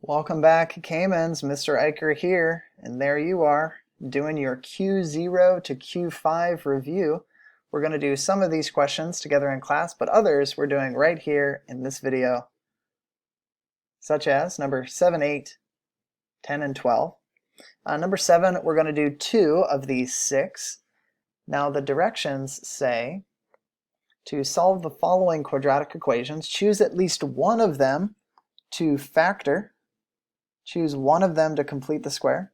Welcome back, Caymans. Mr. Eicher here, and there you are, doing your Q0 to Q5 review. We're going to do some of these questions together in class, but others we're doing right here in this video, such as number 7, 8, 10, and 12. Number 7, we're going to do 2 of these 6. Now the directions say to solve the following quadratic equations, choose at least one of them to factor. Choose one of them to complete the square.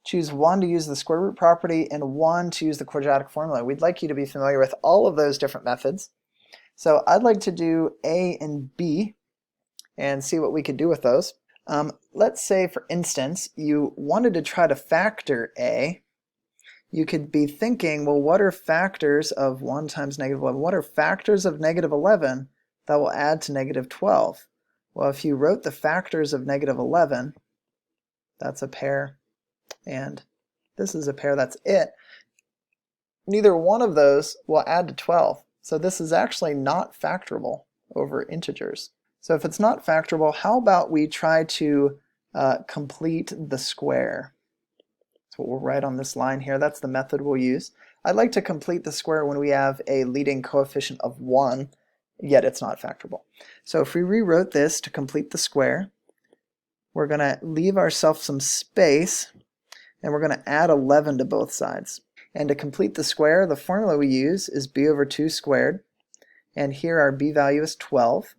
Choose one to use the square root property and one to use the quadratic formula. We'd like you to be familiar with all of those different methods. So I'd like to do A and B and see what we could do with those. Let's say, for instance, you wanted to try to factor A. You could be thinking, well, what are factors of 1 times negative 11? What are factors of negative 11 that will add to negative 12? Well, if you wrote the factors of negative 11, that's a pair, and this is a pair, that's it. Neither one of those will add to 12. So this is actually not factorable over integers. So if it's not factorable, how about we try to complete the square? That's what we'll write on this line here. That's the method we'll use. I'd like to complete the square when we have a leading coefficient of 1. Yet it's not factorable. So if we rewrote this to complete the square, we're going to leave ourselves some space, and we're going to add 11 to both sides. And to complete the square, the formula we use is b over 2 squared, and here our b value is 12.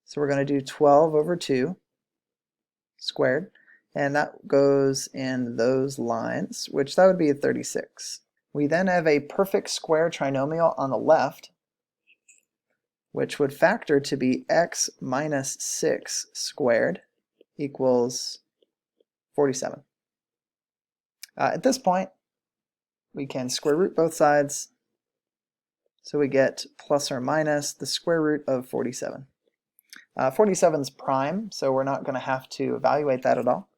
So we're going to do 12 over 2 squared, and that goes in those lines, which that would be a 36. We then have a perfect square trinomial on the left, which would factor to be x minus 6 squared equals 47. At this point, we can square root both sides, so we get plus or minus the square root of 47. 47 is prime, so we're not going to have to evaluate that at all.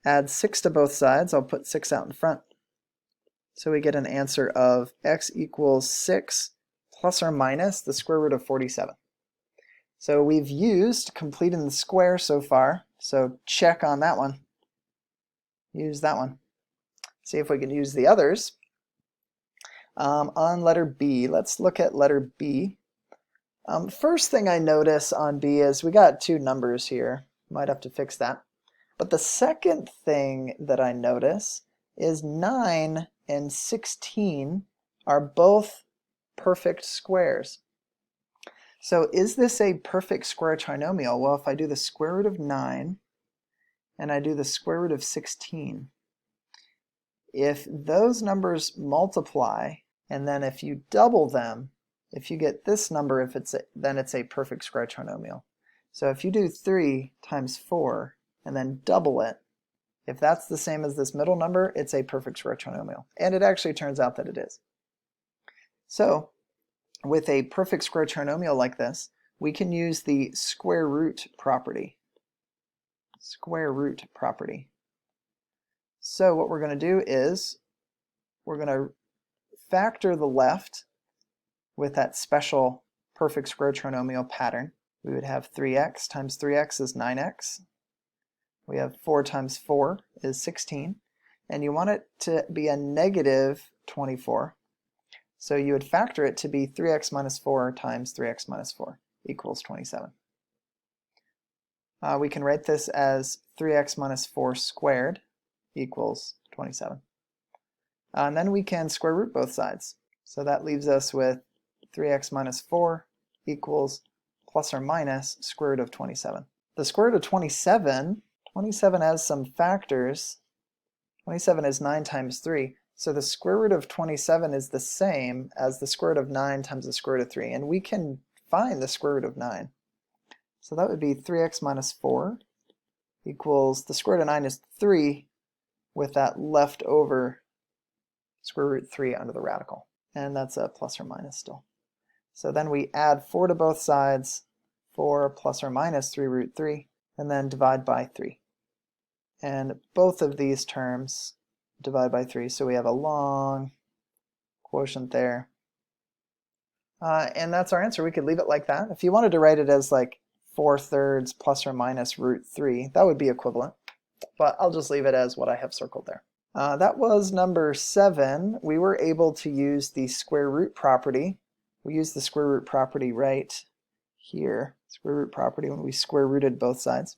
Add 6 to both sides. I'll put 6 out in front. So we get an answer of x equals 6 plus or minus the square root of 47. So we've used completing the square so far, so check on that one. Use that one. See if we can use the others. On letter B, let's look at letter B. First thing I notice on B is we got 2 numbers here. Might have to fix that. But the second thing that I notice is 9 and 16 are both perfect squares. So is this a perfect square trinomial? Well, if I do the square root of 9 and I do the square root of 16, if those numbers multiply and then if you double them, if you get this number, then it's a perfect square trinomial. So if you do 3 times 4 and then double it, if that's the same as this middle number, it's a perfect square trinomial. And it actually turns out that it is. So with a perfect square trinomial like this, we can use the square root property. Square root property. So what we're going to do is we're going to factor the left with that special perfect square trinomial pattern. We would have 3x times 3x is 9x. We have 4 times 4 is 16. And you want it to be a negative 24. So you would factor it to be 3x minus 4 times 3x minus 4 equals 27. We can write this as 3x minus 4 squared equals 27. And then we can square root both sides. So that leaves us with 3x minus 4 equals plus or minus square root of 27. The square root of 27 has some factors. 27 is 9 times 3. So the square root of 27 is the same as the square root of 9 times the square root of 3. And we can find the square root of 9. So that would be 3x minus 4 equals, the square root of 9 is 3 with that leftover square root 3 under the radical. And that's a plus or minus still. So then we add 4 to both sides, 4 plus or minus 3 root 3, and then divide by 3. And both of these terms divide by 3, so we have a long quotient there. And that's our answer. We could leave it like that. If you wanted to write it as like 4/3 plus or minus root 3. That would be equivalent, but I'll just leave it as what I have circled there. That was number 7. We were able to use the square root property. We used the square root property right here, square root property, when we square rooted both sides.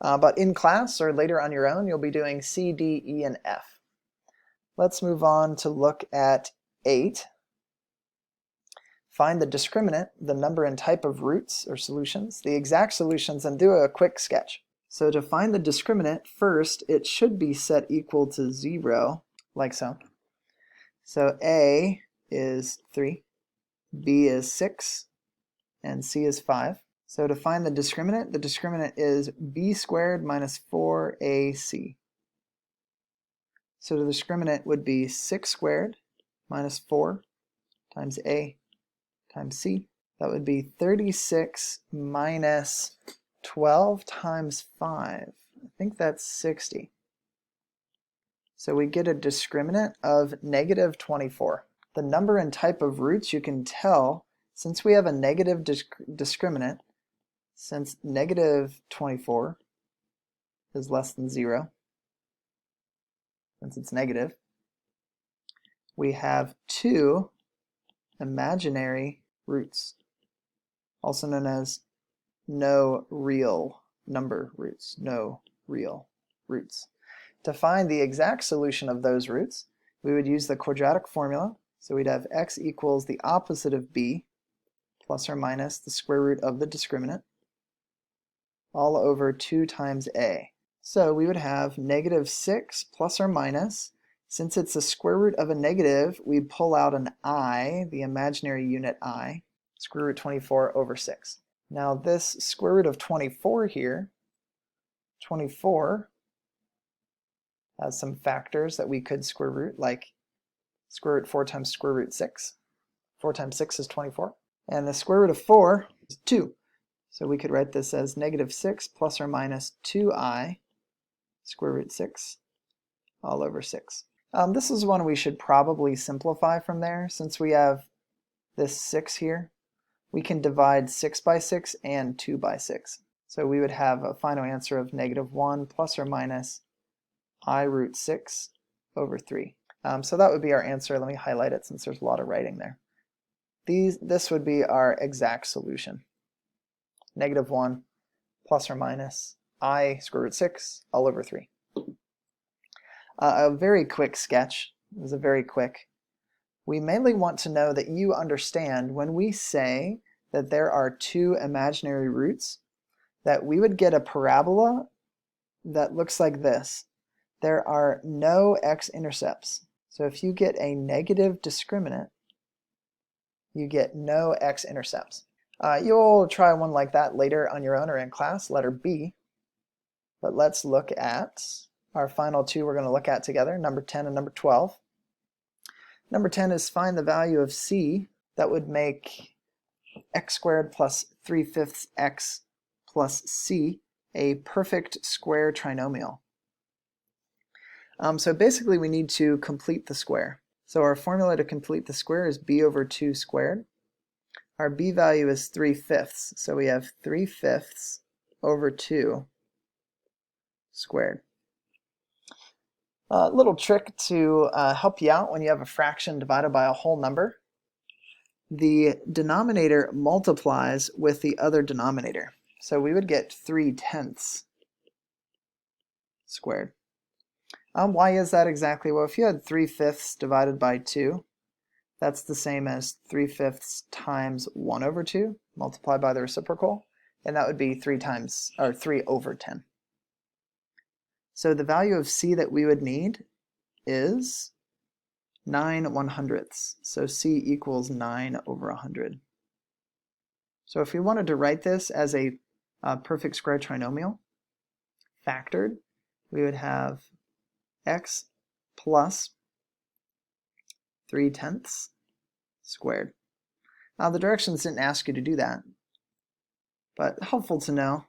But in class or later on your own, you'll be doing C, D, E, and F. Let's move on to look at 8. Find the discriminant, the number and type of roots or solutions, the exact solutions, and do a quick sketch. So to find the discriminant, first it should be set equal to 0, like so. So A is 3, B is 6, and C is 5. So to find the discriminant is b squared minus 4ac. So the discriminant would be 6 squared minus 4 times a times c. That would be 36 minus 12 times 5. I think that's 60. So we get a discriminant of negative 24. The number and type of roots, you can tell, since we have a negative discriminant, since negative 24 is less than 0, since it's negative, we have 2 imaginary roots, also known as no real number roots, no real roots. To find the exact solution of those roots, we would use the quadratic formula. So we'd have x equals the opposite of b plus or minus the square root of the discriminant all over 2 times a. So we would have negative 6 plus or minus. Since it's the square root of a negative, we pull out an I, the imaginary unit I, square root 24 over 6. Now this square root of 24 here, 24 has some factors that we could square root, like square root 4 times square root 6. 4 times 6 is 24. And the square root of 4 is 2. So we could write this as negative 6 plus or minus 2i square root 6 all over 6. This is one we should probably simplify from there. Since we have this 6 here, we can divide 6 by 6 and 2 by 6. So we would have a final answer of negative 1 plus or minus I root 6 over 3. So that would be our answer. Let me highlight it since there's a lot of writing there. This would be our exact solution. Negative 1 plus or minus I square root 6 all over 3. A very quick sketch. It was a very quick. We mainly want to know that you understand when we say that there are 2 imaginary roots, that we would get a parabola that looks like this. There are no x-intercepts. So if you get a negative discriminant, you get no x-intercepts. You'll try one like that later on your own or in class, letter B. But let's look at our final 2 we're going to look at together, number 10 and number 12. Number 10 is find the value of c. That would make x squared plus 3/5 x plus c a perfect square trinomial. So basically we need to complete the square. So our formula to complete the square is b over 2 squared. Our b value is 3/5, so we have 3/5 over 2 squared. A little trick to help you out when you have a fraction divided by a whole number. The denominator multiplies with the other denominator. So we would get 3/10 squared. Why is that exactly? Well, if you had 3/5 divided by 2, that's the same as 3/5 times 1 over 2 multiplied by the reciprocal, and that would be 3 over 10. So the value of c that we would need is 9/100ths. So c equals 9 over 100. So if we wanted to write this as a perfect square trinomial, factored, we would have x plus 3/10 squared. Now the directions didn't ask you to do that, but helpful to know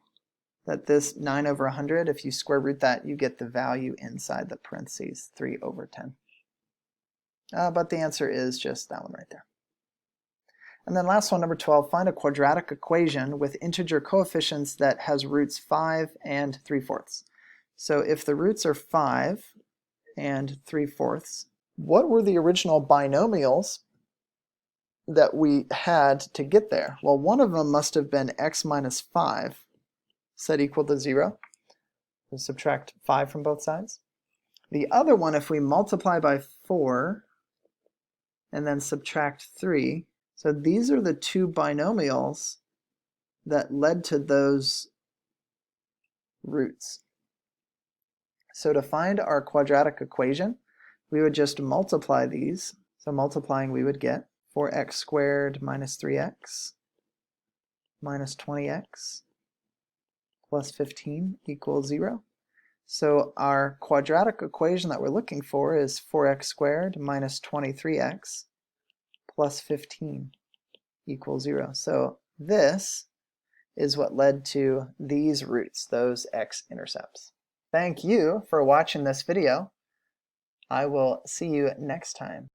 that this 9 over 100, if you square root that, you get the value inside the parentheses, 3 over 10. But the answer is just that one right there. And then last one, number 12, find a quadratic equation with integer coefficients that has roots 5 and 3/4. So if the roots are 5 and 3/4, what were the original binomials that we had to get there? Well, one of them must have been x minus 5 set equal to 0. So subtract 5 from both sides. The other one, if we multiply by 4 and then subtract 3, so these are the two binomials that led to those roots. So to find our quadratic equation, we would just multiply these. So multiplying, we would get 4x squared minus 3x minus 20x plus 15 equals 0. So our quadratic equation that we're looking for is 4x squared minus 23x plus 15 equals 0. So this is what led to these roots, those x-intercepts. Thank you for watching this video. I will see you next time.